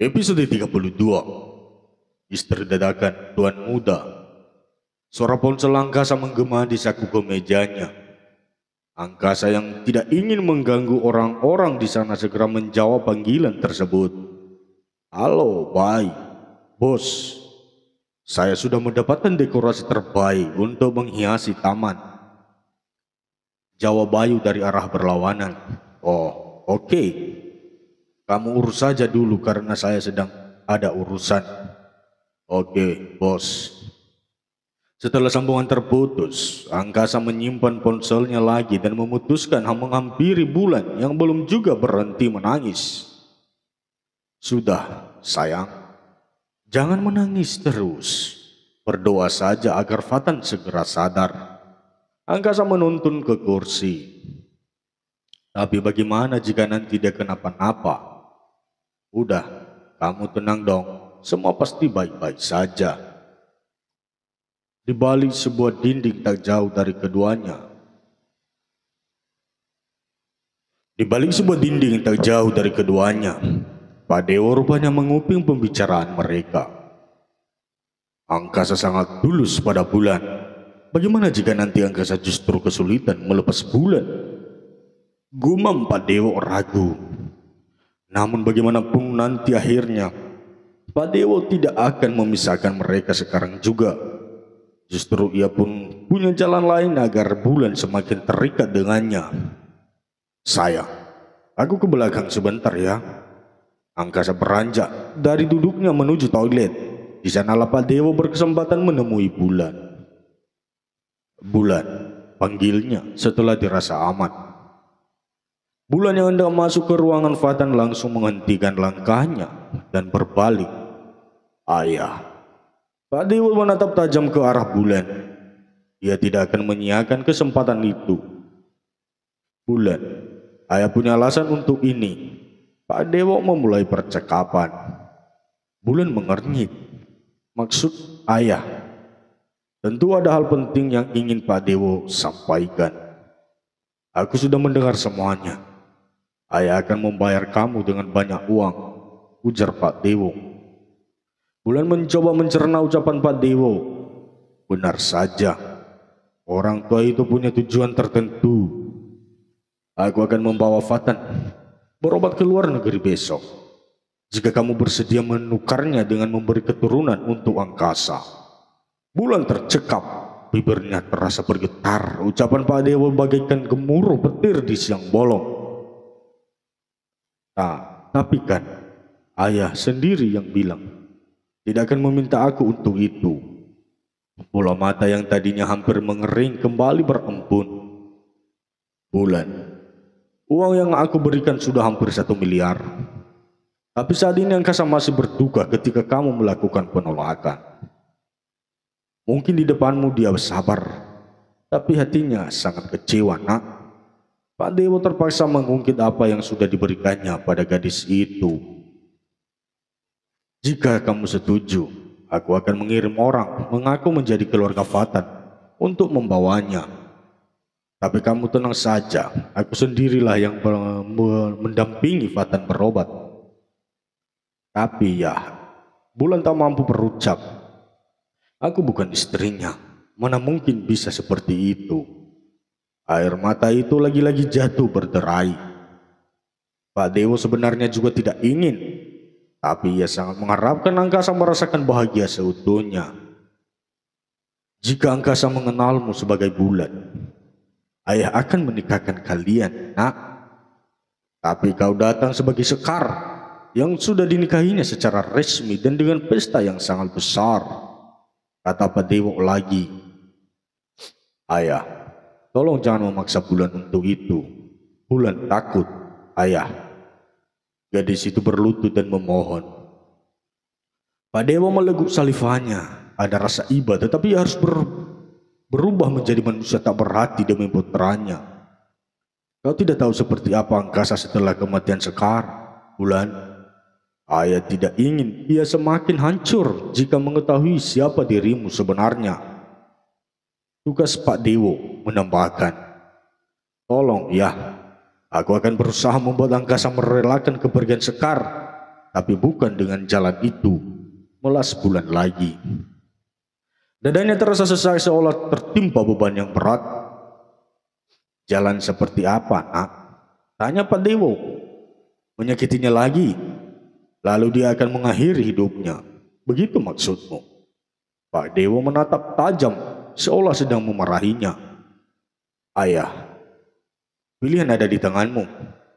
Episode 32. Istri dadakan Tuan Muda. Suara ponsel angkasa menggema di saku kemejanya. Angkasa yang tidak ingin mengganggu orang-orang di sana segera menjawab panggilan tersebut. Halo, baik. Bos, saya sudah mendapatkan dekorasi terbaik untuk menghiasi taman. Jawab Bayu dari arah berlawanan. Oh, oke. Kamu urus saja dulu karena saya sedang ada urusan. Oke, bos. Setelah sambungan terputus, Angkasa menyimpan ponselnya lagi dan memutuskan menghampiri Bulan yang belum juga berhenti menangis. Sudah, sayang. Jangan menangis terus. Berdoa saja agar Fatan segera sadar. Angkasa menuntun ke kursi. Tapi bagaimana jika nanti dia kenapa-napa? Udah, kamu tenang dong. Semua pasti baik-baik saja. Di balik sebuah dinding tak jauh dari keduanya. Pak Dewo rupanya menguping pembicaraan mereka. Angkasa sangat tulus pada Bulan. Bagaimana jika nanti Angkasa justru kesulitan melepas Bulan? Gumam Pak Dewo ragu. Namun bagaimanapun nanti akhirnya, Pak Dewo tidak akan memisahkan mereka sekarang juga. Justru ia pun punya jalan lain agar Bulan semakin terikat dengannya. Sayang, aku ke belakang sebentar ya. Angkasa beranjak dari duduknya menuju toilet. Di sanalah Pak Dewo berkesempatan menemui Bulan. Bulan, panggilnya setelah dirasa aman. Bulan yang hendak masuk ke ruangan Fatan langsung menghentikan langkahnya dan berbalik. Ayah. Pak Dewo menatap tajam ke arah Bulan. Ia tidak akan menyiakan kesempatan itu. Bulan, ayah punya alasan untuk ini. Pak Dewo memulai percakapan. Bulan mengernyit. Maksud ayah? Tentu ada hal penting yang ingin Pak Dewo sampaikan. Aku sudah mendengar semuanya. Ayah akan membayar kamu dengan banyak uang, ujar Pak Dewo. Bulan mencoba mencerna ucapan Pak Dewo. Benar saja, orang tua itu punya tujuan tertentu. Aku akan membawa Fatan berobat ke luar negeri besok. Jika kamu bersedia menukarnya dengan memberi keturunan untuk Angkasa. Bulan tercekap, bibirnya terasa bergetar. Ucapan Pak Dewo bagaikan gemuruh petir di siang bolong. Tapi kan, ayah sendiri yang bilang tidak akan meminta aku untuk itu. Bola mata yang tadinya hampir mengering kembali berembun. Bulan, uang yang aku berikan sudah hampir 1 miliar. Tapi saat ini Angkasa masih berduka ketika kamu melakukan penolakan. Mungkin di depanmu dia sabar, tapi hatinya sangat kecewa, nak. Pak Dewo terpaksa mengungkit apa yang sudah diberikannya pada gadis itu. Jika kamu setuju, aku akan mengirim orang mengaku menjadi keluarga Fatan untuk membawanya. Tapi kamu tenang saja, aku sendirilah yang mendampingi Fatan berobat. Tapi ya, Bulan tak mampu berucap. Aku bukan istrinya, mana mungkin bisa seperti itu. Air mata itu lagi-lagi jatuh berderai. Pak Dewo sebenarnya juga tidak ingin, tapi ia sangat mengharapkan Angkasa merasakan bahagia seutuhnya. Jika Angkasa mengenalmu sebagai Bulan, ayah akan menikahkan kalian, nak. Tapi kau datang sebagai Sekar yang sudah dinikahinya secara resmi dan dengan pesta yang sangat besar, kata Pak Dewo lagi. Ayah, tolong jangan memaksa Bulan untuk itu. Bulan takut, ayah. Gadis itu berlutut dan memohon. Pak Dewo meleguk salivanya. Ada rasa iba, tetapi harus berubah menjadi manusia tak berhati demi putranya. Kau tidak tahu seperti apa Angkasa setelah kematian Sekar, Bulan. Ayah tidak ingin ia semakin hancur jika mengetahui siapa dirimu sebenarnya. Tugas Pak Dewo menambahkan, tolong ya, aku akan berusaha membuat Angkasa merelakan kepergian Sekar tapi bukan dengan jalan itu. Melas bulan lagi. Dadanya terasa sesak seolah tertimpa beban yang berat. Jalan seperti apa, nak? Tanya Pak Dewo. Menyakitinya lagi, lalu dia akan mengakhiri hidupnya. Begitu maksudmu? Pak Dewo menatap tajam seolah sedang memarahinya. Ayah, pilihan ada di tanganmu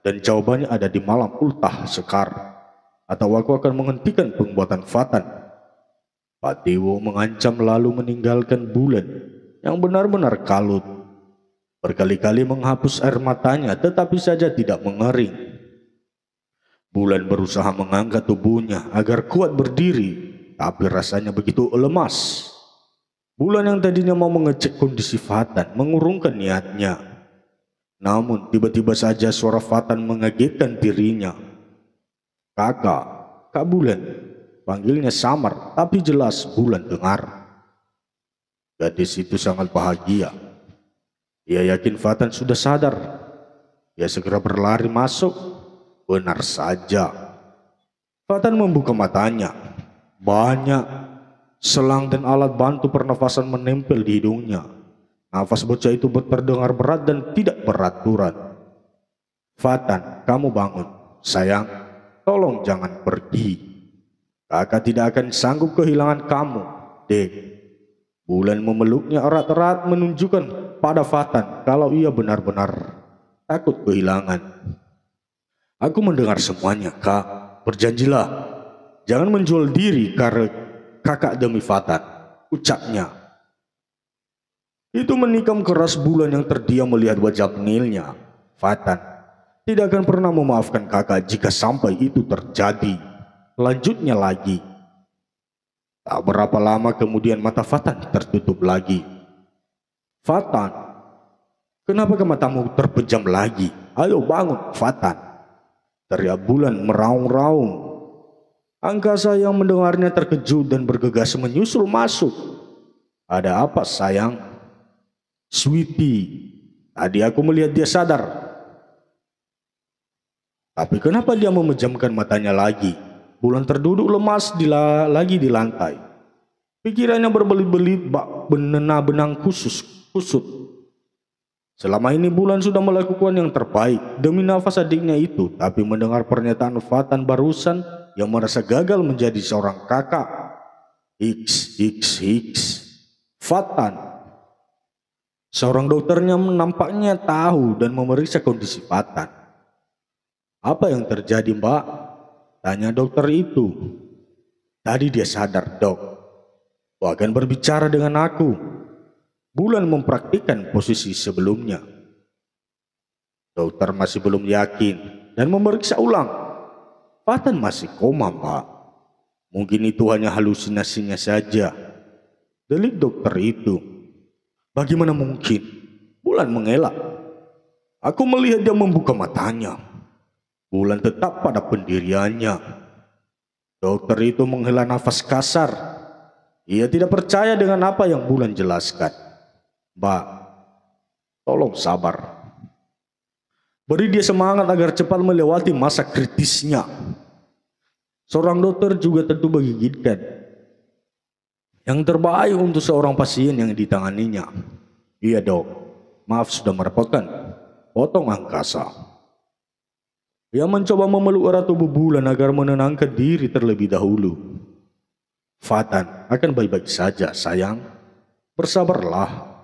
dan jawabannya ada di malam ultah sekar. Atau aku akan menghentikan pembuatan Fatan. Pak Dewo mengancam lalu meninggalkan Bulan yang benar-benar kalut. Berkali-kali menghapus air matanya tetapi saja tidak mengering. Bulan berusaha mengangkat tubuhnya agar kuat berdiri, tapi rasanya begitu lemas. Bulan yang tadinya mau mengecek kondisi Fatan mengurungkan niatnya. Namun tiba-tiba saja suara Fatan mengagetkan dirinya. Kakak, Kak Bulan, panggilnya samar tapi jelas Bulan dengar. Gadis itu sangat bahagia. Ia yakin Fatan sudah sadar. Ia segera berlari masuk. Benar saja. Fatan membuka matanya. Banyak selang dan alat bantu pernafasan menempel di hidungnya. Nafas bocah itu terdengar berat dan tidak beraturan. Fatan, kamu bangun. Sayang, tolong jangan pergi. Kakak tidak akan sanggup kehilangan kamu, Dek. Bulan memeluknya erat-erat menunjukkan pada Fatan kalau ia benar-benar takut kehilangan. Aku mendengar semuanya, Kak. Berjanjilah, jangan menjual diri karena kakak demi Fatan, ucapnya. Itu menikam keras Bulan yang terdiam melihat wajah penilnya. Fatan tidak akan pernah memaafkan kakak jika sampai itu terjadi. Lanjutnya lagi. Tak berapa lama kemudian mata Fatan tertutup lagi. Fatan, kenapa matamu terpejam lagi? Ayo bangun, Fatan. Teriak Bulan meraung-raung. Angkasa yang mendengarnya terkejut dan bergegas menyusul masuk. Ada apa, sayang? Sweetie, tadi aku melihat dia sadar. Tapi kenapa dia memejamkan matanya lagi? Bulan terduduk lemas lagi di lantai. Pikirannya berbelit-belit bak benang kusut. Selama ini Bulan sudah melakukan yang terbaik demi nafas adiknya itu. Tapi mendengar pernyataan Fatan barusan yang merasa gagal menjadi seorang kakak. Fatan, seorang dokternya nampaknya tahu dan memeriksa kondisi Fatan. Apa yang terjadi, Mbak? Tanya dokter itu. Tadi dia sadar, Dok. Bahkan berbicara dengan aku. Bulan mempraktikkan posisi sebelumnya. Dokter masih belum yakin dan memeriksa ulang. Fatan masih koma, Pak. Mungkin itu hanya halusinasinya saja. Delik dokter itu. Bagaimana mungkin? Bulan mengelak. Aku melihat dia membuka matanya. Bulan tetap pada pendiriannya. Dokter itu menghela nafas kasar. Ia tidak percaya dengan apa yang Bulan jelaskan. Mbak, tolong sabar. Beri dia semangat agar cepat melewati masa kritisnya. Seorang dokter juga tentu menggigitkan. Yang terbaik untuk seorang pasien yang ditanganinya. Iya, Dok. Maaf sudah merepotkan. Potong angkasa. Ia mencoba memeluk erat tubuh Bulan agar menenangkan diri terlebih dahulu. Fatan akan baik-baik saja, sayang. Bersabarlah.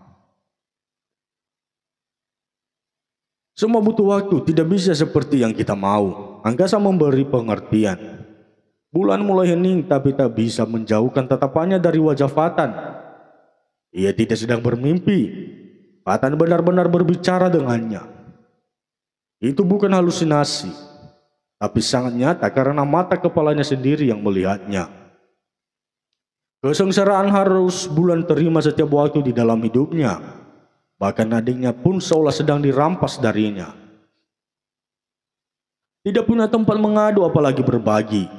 Semua butuh waktu, tidak bisa seperti yang kita mau. Angkasa memberi pengertian. Bulan mulai hening tapi tak bisa menjauhkan tatapannya dari wajah Fatan. Ia tidak sedang bermimpi. Fatan benar-benar berbicara dengannya. Itu bukan halusinasi, tapi sangat nyata karena mata kepalanya sendiri yang melihatnya. Kesengsaraan harus Bulan terima setiap waktu di dalam hidupnya. Bahkan adiknya pun seolah sedang dirampas darinya. Tidak punya tempat mengadu apalagi berbagi.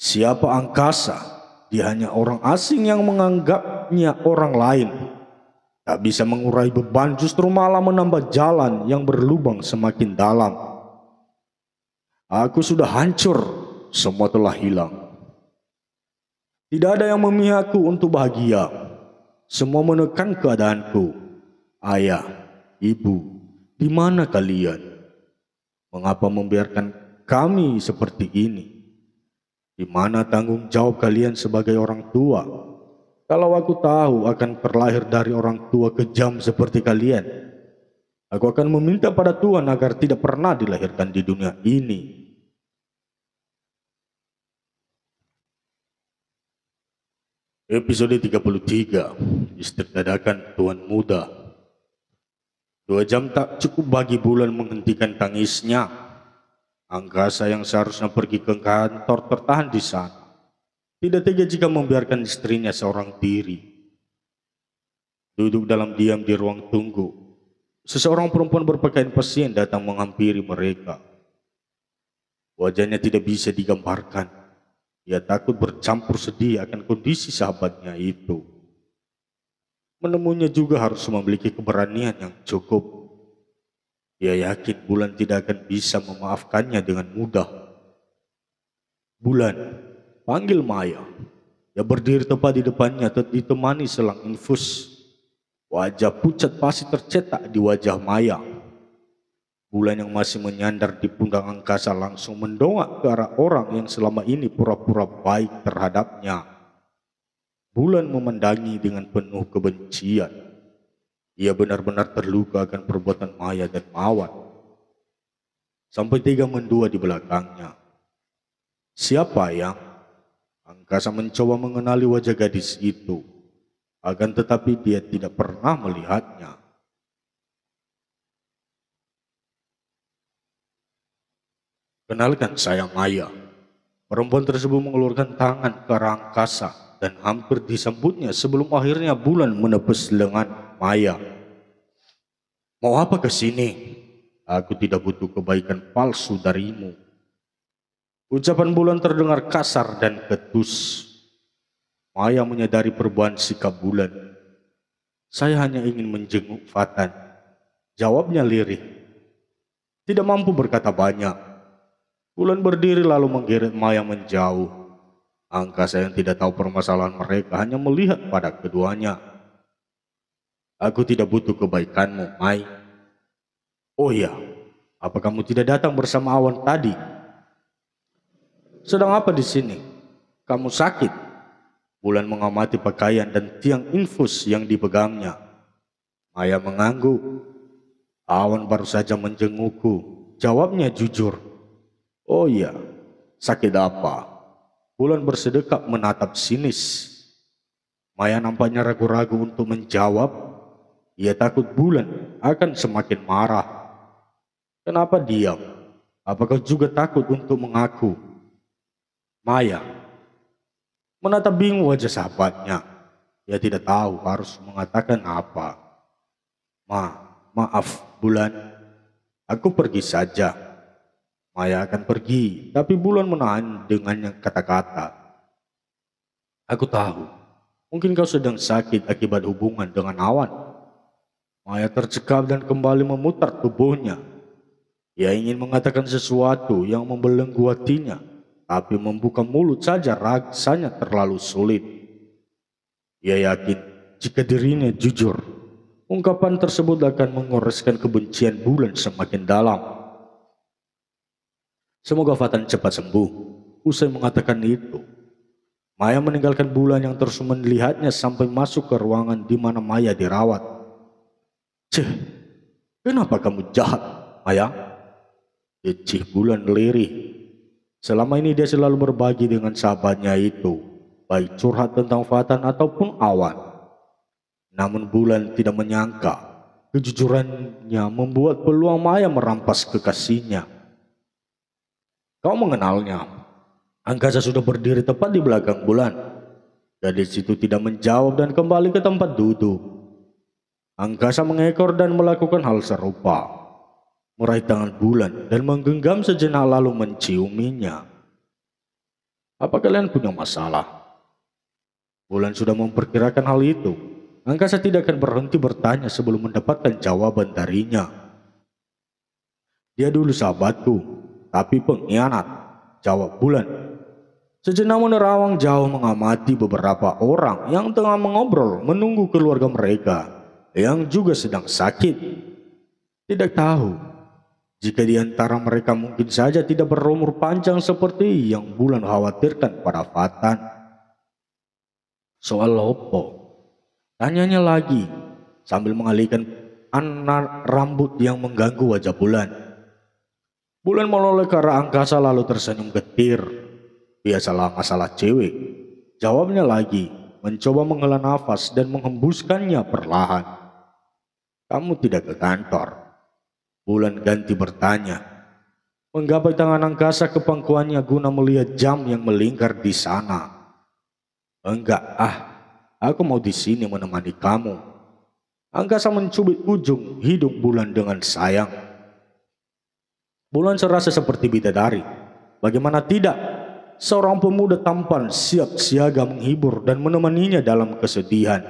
Siapa angkasa? Dia hanya orang asing yang menganggapnya orang lain. Tak bisa mengurai beban, justru malah menambah jalan yang berlubang semakin dalam. Aku sudah hancur. semua telah hilang. Tidak ada yang memihakku untuk bahagia. Semua menekan keadaanku. Ayah, ibu, di mana kalian? Mengapa membiarkan kami seperti ini? Di mana tanggung jawab kalian sebagai orang tua? Kalau aku tahu akan terlahir dari orang tua kejam seperti kalian, aku akan meminta pada Tuhan agar tidak pernah dilahirkan di dunia ini. Episode 33, Istri dadakan Tuan Muda. 2 jam tak cukup bagi Bulan menghentikan tangisnya. Angkasa yang seharusnya pergi ke kantor tertahan di sana. Tidak tega jika membiarkan istrinya seorang diri. Duduk dalam diam di ruang tunggu, seseorang perempuan berpakaian pasien datang menghampiri mereka. Wajahnya tidak bisa digambarkan. Ia takut bercampur sedih akan kondisi sahabatnya itu. Menemunya juga harus memiliki keberanian yang cukup. Ia yakin Bulan tidak akan bisa memaafkannya dengan mudah. Bulan, panggil Maya. Ia berdiri tepat di depannya ditemani selang infus. Wajah pucat pasti tercetak di wajah Maya. Bulan yang masih menyandar di pundak angkasa langsung mendongak ke arah orang yang selama ini pura-pura baik terhadapnya. Bulan memandangi dengan penuh kebencian. Ia benar-benar terluka akan perbuatan Maya dan Mawar. Sampai tega mendua di belakangnya. Siapa yang? Angkasa mencoba mengenali wajah gadis itu. Akan tetapi dia tidak pernah melihatnya. Kenalkan, saya Maya. Perempuan tersebut mengeluarkan tangan ke arah angkasa dan hampir disambutnya sebelum akhirnya Bulan menepis lengan Maya. Mau apa ke sini? Aku tidak butuh kebaikan palsu darimu. Ucapan Bulan terdengar kasar dan ketus. Maya menyadari perubahan sikap Bulan. Saya hanya ingin menjenguk Fatan. Jawabnya lirih. Tidak mampu berkata banyak. Bulan berdiri lalu menggeret Maya menjauh. Angkasa yang tidak tahu permasalahan mereka hanya melihat pada keduanya. Aku tidak butuh kebaikanmu, Mai. Oh iya, apa kamu tidak datang bersama Awan tadi? Sedang apa di sini? Kamu sakit? Bulan mengamati pakaian dan tiang infus yang dipegangnya. Maya mengangguk. Awan baru saja menjengukku. Jawabnya jujur. Oh iya, sakit apa? Bulan bersedekap menatap sinis. Maya nampaknya ragu-ragu untuk menjawab. Ia takut Bulan akan semakin marah. Kenapa diam? Apakah juga takut untuk mengaku? Maya menatap bingung wajah sahabatnya. Ia tidak tahu harus mengatakan apa. Maaf Bulan, aku pergi saja. Maya akan pergi, tapi Bulan menahan dengannya kata-kata. Aku tahu, mungkin kau sedang sakit akibat hubungan dengan Awan. Maya tercekap dan kembali memutar tubuhnya. Ia ingin mengatakan sesuatu yang membelenggu hatinya, tapi membuka mulut saja rasanya terlalu sulit. Ia yakin jika dirinya jujur, ungkapan tersebut akan mengoreskan kebencian Bulan semakin dalam. Semoga Fatan cepat sembuh. Usai mengatakan itu, Maya meninggalkan Bulan yang terus melihatnya sampai masuk ke ruangan di mana Maya dirawat. Cih, kenapa kamu jahat, Maya? Decih Bulan lirih. Selama ini dia selalu berbagi dengan sahabatnya itu, baik curhat tentang Fatan ataupun Awan. Namun Bulan tidak menyangka kejujurannya membuat peluang Maya merampas kekasihnya. Kau mengenalnya? Angkasa sudah berdiri tepat di belakang Bulan. Gadis itu tidak menjawab dan kembali ke tempat duduk. Angkasa mengekor dan melakukan hal serupa. Meraih tangan Bulan dan menggenggam sejenak lalu menciuminya. Apa kalian punya masalah? Bulan sudah memperkirakan hal itu. Angkasa tidak akan berhenti bertanya sebelum mendapatkan jawaban darinya. Dia dulu sahabatku, tapi pengkhianat. jawab bulan. Sejenak menerawang jauh mengamati beberapa orang yang tengah mengobrol menunggu keluarga mereka yang juga sedang sakit. Tidak tahu jika di antara mereka mungkin saja tidak berumur panjang seperti yang bulan khawatirkan pada Fatan. Soal Lopo, tanyanya lagi sambil mengalihkan anak rambut yang mengganggu wajah bulan. Bulan menoleh ke arah angkasa lalu tersenyum getir. Biasalah masalah cewek, jawabnya lagi, mencoba menghela nafas dan menghembuskannya perlahan. Kamu tidak ke kantor? Bulan ganti bertanya, menggapai tangan angkasa ke pangkuannya guna melihat jam yang melingkar di sana. Enggak, aku mau di sini menemani kamu. Angkasa mencubit ujung hidung bulan dengan sayang. Bulan serasa seperti bidadari. Bagaimana tidak? Seorang pemuda tampan siap siaga menghibur dan menemaninya dalam kesedihan.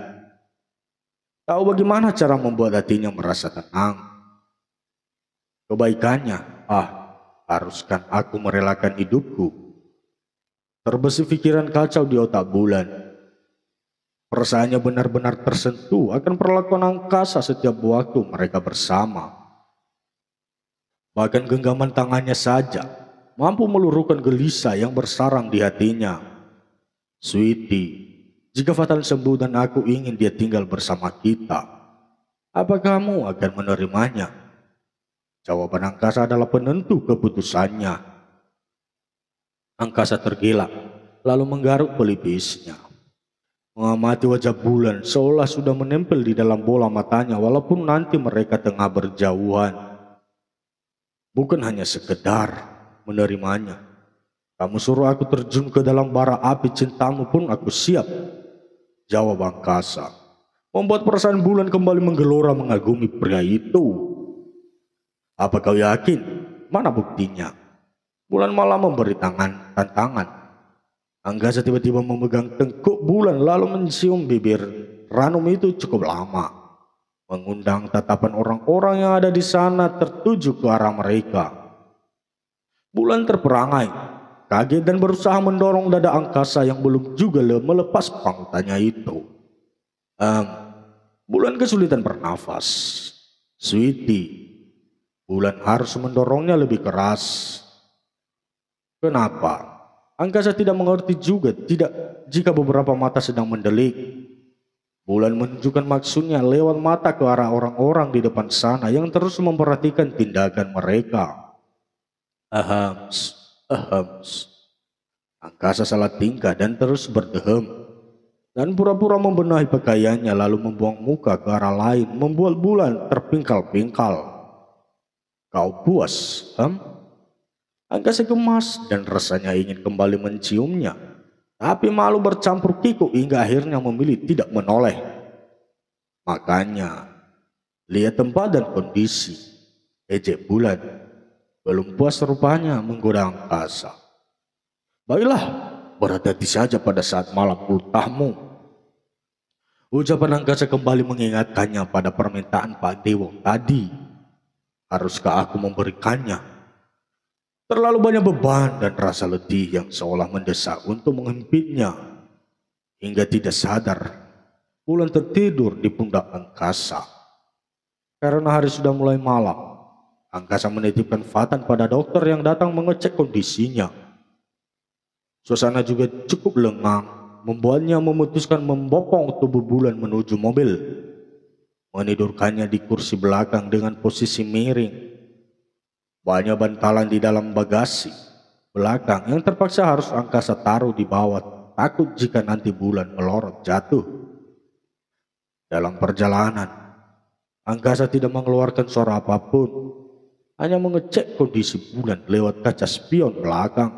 Tahu bagaimana cara membuat hatinya merasa tenang. Kebaikannya, haruskah aku merelakan hidupku? Terbesit pikiran kacau di otak bulan. Perasaannya benar-benar tersentuh akan perlakuan angkasa setiap waktu mereka bersama. Bahkan genggaman tangannya saja mampu meluruhkan gelisah yang bersarang di hatinya. Sweetie, jika Fatan sembuh dan aku ingin dia tinggal bersama kita, apa kamu akan menerimanya? Jawaban angkasa adalah penentu keputusannya. Angkasa tergelak, lalu menggaruk pelipisnya. Mengamati wajah bulan seolah sudah menempel di dalam bola matanya walaupun nanti mereka tengah berjauhan. Bukan hanya sekedar menerimanya. Kamu suruh aku terjun ke dalam bara api cintamu pun aku siap, jawab angkasa. Membuat perasaan bulan kembali menggelora mengagumi pria itu. Apa kau yakin? Mana buktinya? Bulan malah memberi tantangan. Angkasa tiba-tiba memegang tengkuk bulan lalu mencium bibir ranum itu cukup lama, mengundang tatapan orang-orang yang ada di sana tertuju ke arah mereka. Bulan terperangai, kaget dan berusaha mendorong dada angkasa yang belum juga melepas pangkutannya itu. Bulan kesulitan bernafas. Sweetie, Bulan harus mendorongnya lebih keras. Kenapa? Angkasa tidak mengerti juga jika beberapa mata sedang mendelik. Bulan menunjukkan maksudnya lewat mata ke arah orang-orang di depan sana yang terus memperhatikan tindakan mereka. Ahams. Angkasa salah tingkah dan terus berdehem. Dan pura-pura membenahi pakaiannya lalu membuang muka ke arah lain membuat Bulan terpingkal-pingkal. Kau puas, Angkasa gemas dan rasanya ingin kembali menciumnya. Tapi malu bercampur kikuk hingga akhirnya memilih tidak menoleh. Makanya, lihat tempat dan kondisi. Ejek Bulan. Belum puas rupanya menggoda angkasa. Baiklah, berhati-hati saja pada saat malam ultahmu. Ucapan angkasa kembali mengingatkannya pada permintaan Pak Dewo tadi. Haruskah aku memberikannya? Terlalu banyak beban dan rasa letih yang seolah mendesak untuk menghempitnya. Hingga tidak sadar, Bulan tertidur di pundak angkasa. Karena hari sudah mulai malam, angkasa menitipkan Fatan pada dokter yang datang mengecek kondisinya. Suasana juga cukup lengang, membuatnya memutuskan membopong tubuh Bulan menuju mobil. Menidurkannya di kursi belakang dengan posisi miring. Banyak bantalan di dalam bagasi belakang yang terpaksa harus angkasa taruh di bawah, takut jika nanti Bulan melorot jatuh. Dalam perjalanan, angkasa tidak mengeluarkan suara apapun, hanya mengecek kondisi Bulan lewat kaca spion belakang.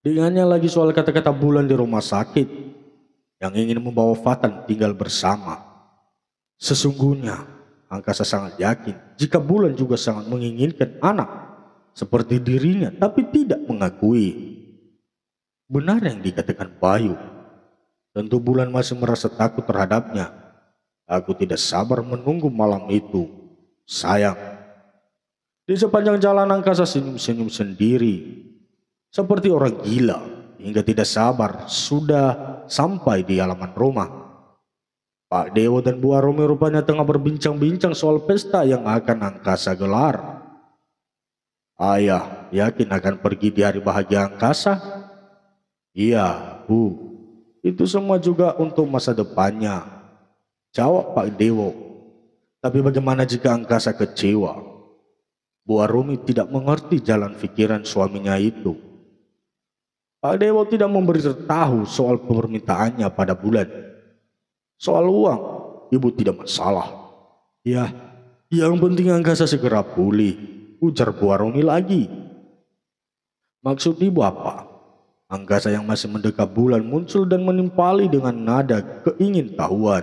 Diingatnya lagi soal kata-kata Bulan di rumah sakit yang ingin membawa Fatan tinggal bersama. Sesungguhnya angkasa sangat yakin jika Bulan juga sangat menginginkan anak seperti dirinya, tapi tidak mengakui. Benar yang dikatakan Bayu, tentu Bulan masih merasa takut terhadapnya. Aku tidak sabar menunggu malam itu, sayang. Di sepanjang jalan angkasa senyum-senyum sendiri, seperti orang gila, hingga tidak sabar sudah sampai di halaman rumah. Pak Dewo dan Bu Arumi rupanya tengah berbincang-bincang soal pesta yang akan angkasa gelar. Ayah yakin akan pergi di hari bahagia angkasa? Iya, Bu. Itu semua juga untuk masa depannya, jawab Pak Dewo. Tapi bagaimana jika angkasa kecewa? Bu Arumi tidak mengerti jalan pikiran suaminya itu. Pak Dewo tidak memberi tahu soal permintaannya pada bulan. Soal uang, ibu tidak masalah. Ya, yang penting angkasa segera pulih, ujar Bu Arumi lagi. Maksud ibu apa? Angkasa yang masih mendekap bulan muncul dan menimpali dengan nada keingintahuan.